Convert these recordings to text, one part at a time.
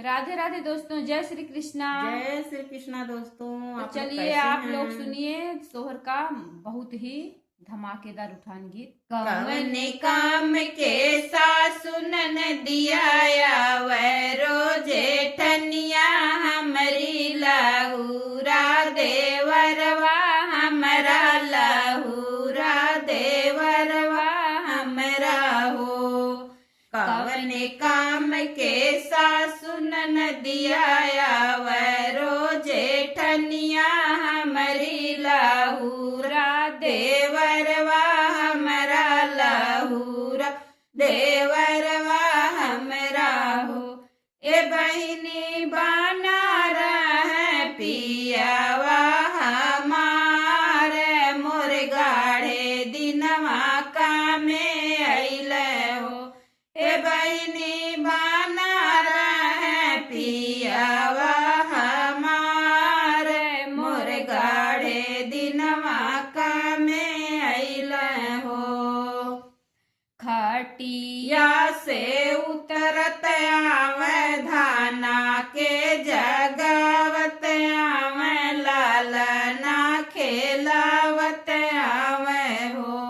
राधे राधे दोस्तों, जय श्री कृष्णा। जय श्री कृष्णा दोस्तों। तो आप लोग चलिए कैसे आप लोग हैं? सुनिए सोहर का बहुत ही धमाकेदार उठान गीत। कवन काम के सासुनन दिया वैरो जेठनिया हमरी लहूरा देवरवा हमरा लहूरा देवरवा हमरा हो। कवन काम के सासुनन दिया वैरो जेठनिया हमरी लहूरा देवरवा हमरा लहूरा देवरवा हमरा हो। ए बहिनी बना रहे पियावा हमार मोर गाढ़े दिनवा कामे अइले हो। ए बहिनी बना रहे पियावा हमार मोर गाढ़े दिनवा कामे अइले हो। खटिया से उतरत आवे धाना के जगावत आवे लालना खेलावत आवे हो।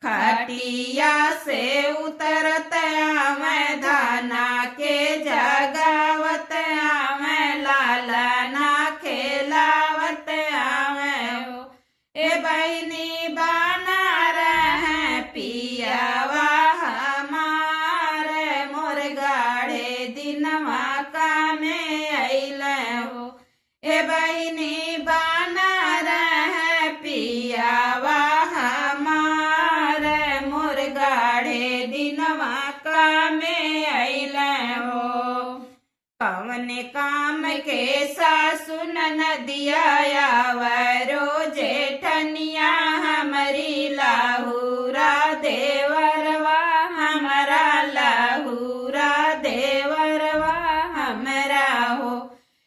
खटिया से उतरत आवे धाना के जगावत आवे लालना खेलावत आवे हो। ए बहिनी बना रहे पियावा हमार मोर गाढ़े दिनवा कामे अइले हो। ए बहिनी बना रहे पियावा हमार मोर गाढ़े दिनवा कामे अइले हो। कवन काम के सासुनन दिया वैरो जेठनिया हमरी लहूरा देवरवा हमरा लहूरा देवरवा हमरा हो।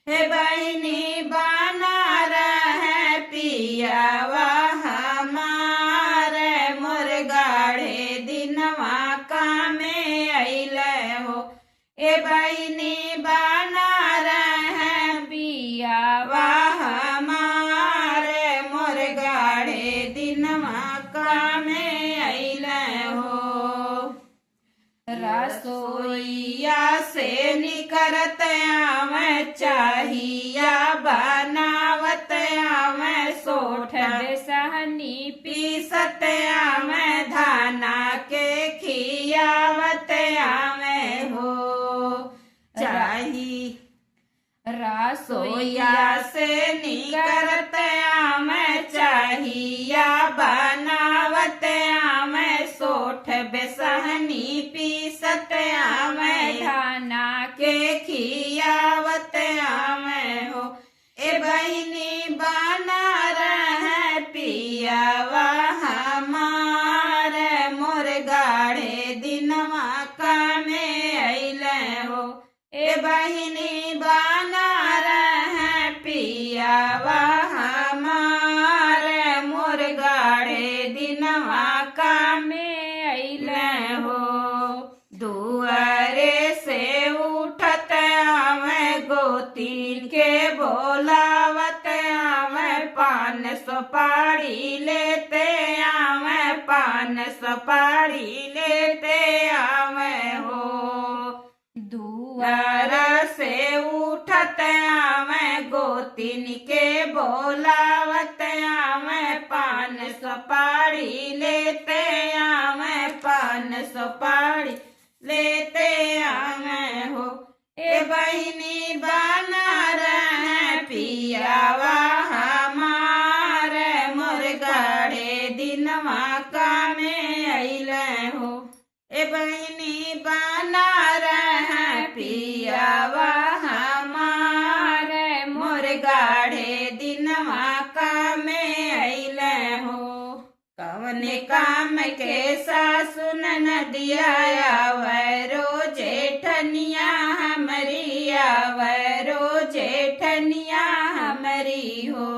हे बहिनी बना रहे पियावा हमार मोर गाढ़े दिनवा कामे अइले हो। ए बहिनी बना रहे पियावा हमार मोर गाढ़े दिनवा कामे अइले हो। रसोईया से निकरत आवे चाहिया बनावत आवे सोठ बेसहनी पीसत आवे धाना के खियावत आवे हो। चाही रसोईया से निकरत आवे चाहिया बनावत आवे सोठ बेसहनी पीसत आवे धाना के खियावत आवे हो। ए बहिनी बना रहे पियावा हमार मोर गाढ़े दिनवा कामे अइले हो। ए बहिनी बना रहे पियावा हमार मोर गाढ़े दिनवा कामे अइले हो। दुआरे से उठत आवे गोतीन के बोलावत आवे पान सुपारी लेते आवे पान सुपारी लेते आवे हो। दुआर से उठत आवे गोतीन के बोलावत आवे पान सुपारी लेते आवे पान सुपारी लेते आवे हो। ए बहिनी बना रहे पियावा हमार मोर गाढ़े दिनवा कामे अइले हो। ए बहिनी बना रहे पियावा हमार मोर गाढ़े दिनवा कामे अइले हो। कवन काम के सासुनन दिया वैरो जेठनिया हमरी वैरो जेठनिया हमरी हो।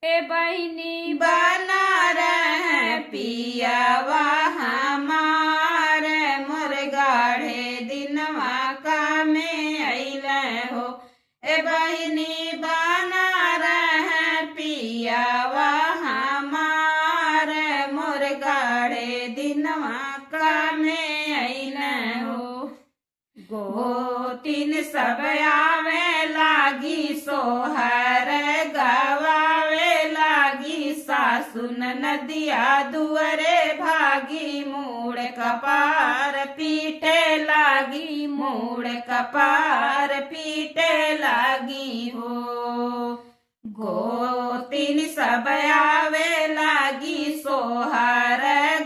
ए बहिनी बना रहे पियावा हमार मोर गाढ़े दिनवा कामे अइले ए बहिनी बना रहे पियावा हमार मोर गाड़े दिनवा कामे अइल हो गोतिन सब आवे लागी सोहर गवावे लागी सासुन नदिया दुअरे भागी मूड़ कपार पीटे लागी मूड़ कपार पीटे लागी हो गोतिन सब आवे लागी सोहर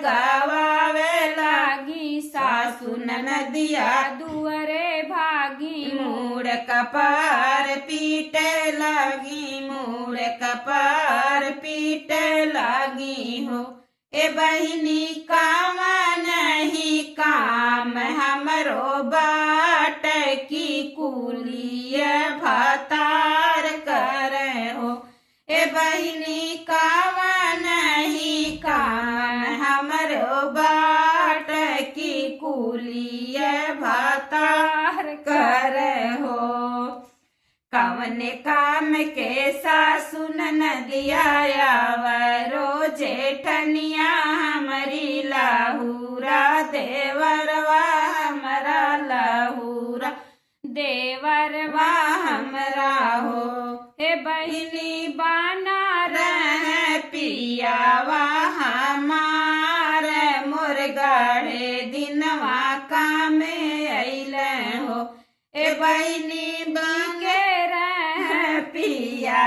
गवावे लागी सासुन नदिया दुअरे भागी मूड़ कपार पीटे लागी मूड़ कपार पीटे लागी हो ए बहिनी काम नहीं काम हमरो बाट की कुलिय भातार करे हो ए बहिनी काम नहीं काम हमरो बाट की कुलिय भातार करे हो कवने काम के सासुन नदिया आवरो जेठनिया हमारी लाहुरा देवरवा हमारा लाहुरा देवरवा हमरा हो हे बहिनी बना रहे पियावा हमार मोर गाड़े दिनवा कामे अइल हो ए बहिनी के रह पिया